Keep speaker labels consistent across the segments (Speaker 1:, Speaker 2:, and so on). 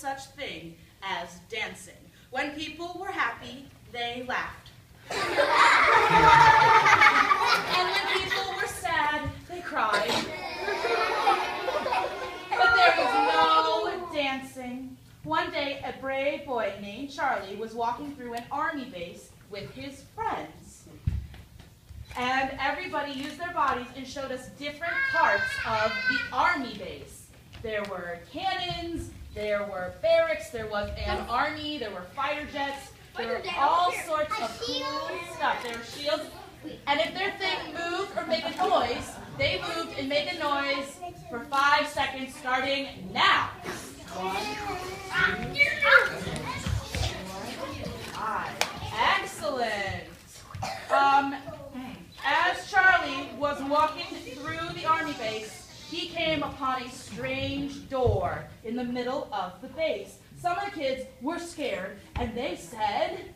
Speaker 1: such thing as dancing. When people were happy, they laughed. And when people were sad, they cried. But there was no dancing. One day, a brave boy named Charlie was walking through an army base with his friends. And everybody used their bodies and showed us different parts of the army base. There were cannons, there were barracks, there was an army, there were fighter jets, there were all sorts of cool stuff. There were shields. And if their thing moved or made a noise, they moved and made a noise for 5 seconds starting now. 1, 2, 3, 5. Excellent. As Charlie was walking through the army base, he came upon a strange door in the middle of the base. Some of the kids were scared, and they said,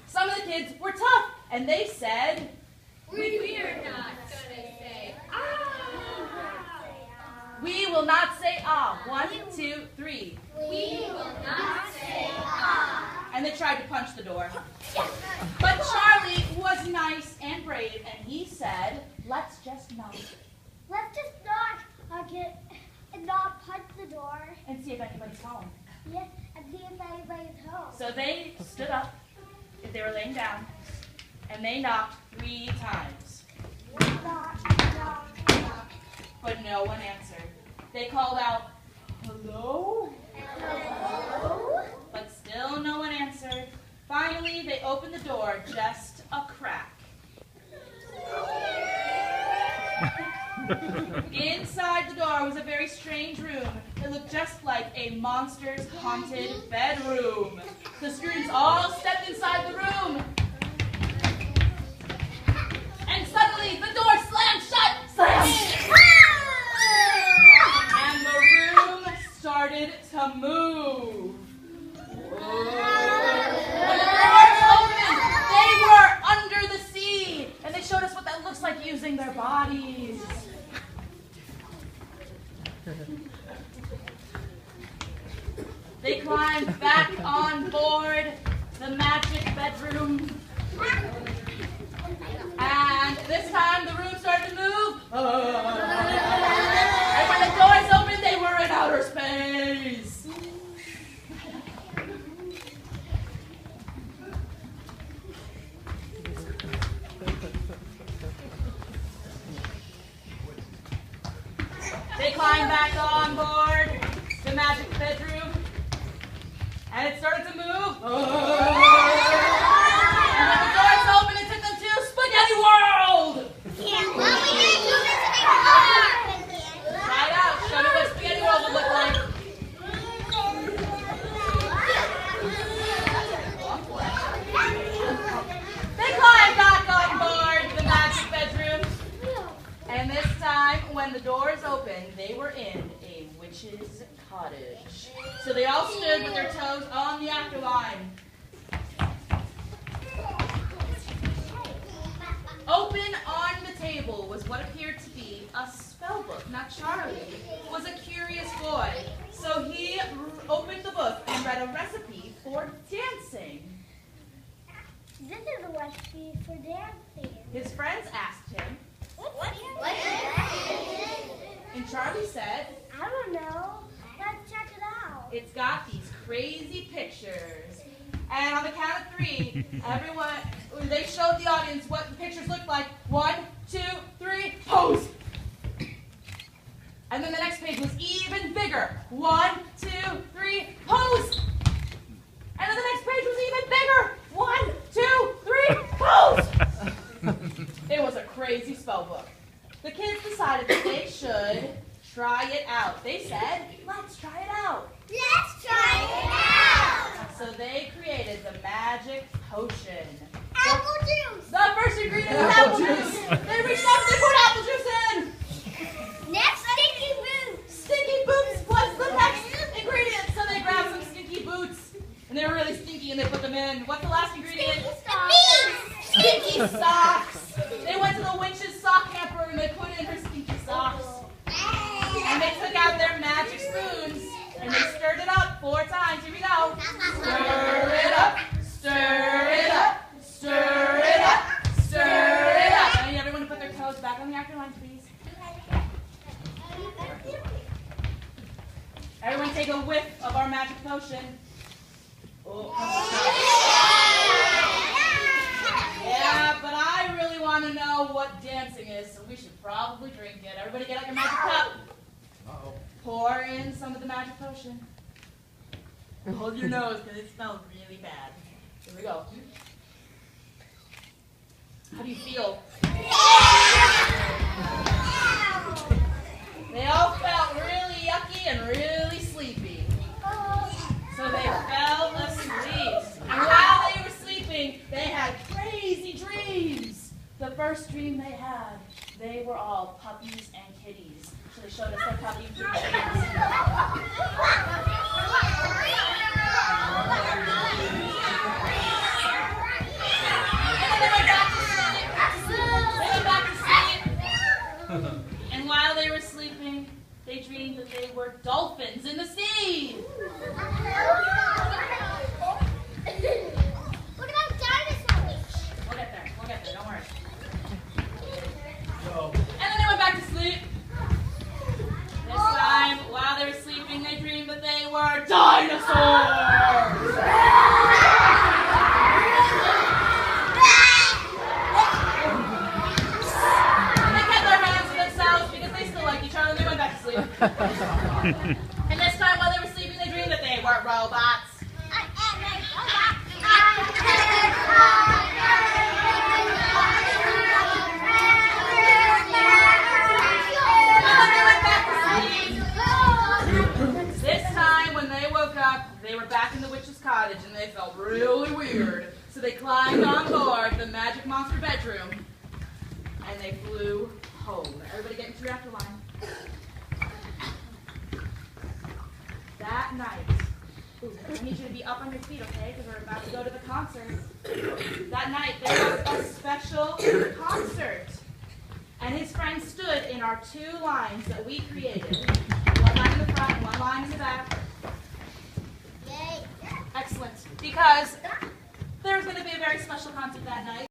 Speaker 1: some of the kids were tough, and they said,
Speaker 2: we are not going to say
Speaker 1: we will not say ah. 1, 2, 3.
Speaker 2: We will not say ah.
Speaker 1: And they tried to punch the door. But Charlie was nice and brave, and he said, let's just knock.
Speaker 3: Let's just knock and not punch the door.
Speaker 1: And see if anybody's home.
Speaker 3: Yeah, and see if anybody's home.
Speaker 1: So they stood up, if they were laying down, and they knocked 3 times.
Speaker 3: Knock, knock, knock.
Speaker 1: But no one answered. They called out, hello?
Speaker 3: Hello?
Speaker 1: But still no one answered. Finally, they opened the door just a crack. Inside the door was a very strange room. It looked just like a monster's haunted bedroom. The Scrooges all stepped inside the room. And suddenly the door slammed shut. Slam! And the room started to move. When the doors opened, they were under the sea. And they showed us what that looks like using their bodies. They climbed back on board the magic bedroom. And this time the room started to move. And when the doors opened, they were in outer space. They climbed back on board the magic bedroom, and it started to move. And when the doors opened, it took them to Spaghetti World. Try it out. Show me what Spaghetti World would look like. They climbed back on board the magic bedroom. And this time, when the doors opened, they were in a witch's cottage. So they all stood with their toes on the afterline. Open on the table was what appeared to be a spell book. Now Charlie was a curious boy, so he opened the book and read a recipe for dancing.
Speaker 3: This is a recipe for dancing.
Speaker 1: His friends asked him,
Speaker 3: What?
Speaker 1: and Charlie said,
Speaker 3: I don't know. Let's check it out.
Speaker 1: it's got these crazy pictures. And on the count of 3, everyone, they showed the audience what the pictures looked like. 1, 2, 3, pose! And then the next page was even bigger. 1, 2, 3, pose! And then the next page was even bigger. 1, 2, 3, pose! It was a crazy spell book. The kids decided that they should try it out. They said, let's try it out.
Speaker 3: Let's try it out.
Speaker 1: So they created the magic potion.
Speaker 3: Apple juice.
Speaker 1: The first ingredient was apple juice. They reached out and they put apple juice in.
Speaker 3: Next, sticky boots.
Speaker 1: Sticky boots was the next ingredient. So they grabbed some stinky boots. And they were really stinky and they put them in. What's the last ingredient?
Speaker 3: Stinky socks.
Speaker 1: Stinky socks. They went to the witch's sock hamper and they put in her stinky 4 times. Here we go. Stir it up, stir it up, stir it up, stir it up. I need everyone to put their toes back on the actor line, please. Everyone take a whiff of our magic potion. Oh. Yeah, but I really want to know what dancing is, so we should probably drink it. Everybody get out your magic cup.
Speaker 4: Uh-oh.
Speaker 1: Pour in some of the magic potion. Hold your nose because it smells really bad. Here we go. How do you feel? They all felt really yucky and really sleepy. So they fell asleep. And while they were sleeping, they had crazy dreams. The first dream they had, they were all puppies and kitties. So they showed us their puppy dreams. And then they went back to sleep. They went back to sleep. And while they were sleeping, they dreamed that they were dolphins in the sea.
Speaker 3: What about dinosaurs?
Speaker 1: We'll get there, don't worry.
Speaker 4: No.
Speaker 1: And then they went back to sleep. This time, while they were sleeping, they dreamed that they were dinosaurs. And they kept their hands to themselves because they still liked each other and they went back to sleep. And this time, while they were sleeping, they dreamed that they were robots. This time, when they woke up, they were back in the witch's cottage and they felt really weird. So they climbed on board the magic monster bedroom and they flew home. Everybody get into your after line. That night, I need you to be up on your feet, okay? Because we're about to go to the concert. That night, there was a special concert. And his friends stood in our 2 lines that we created. One line in the front, one line in the back.
Speaker 3: Yay.
Speaker 1: Excellent. Because there's going to be a very special concert that night.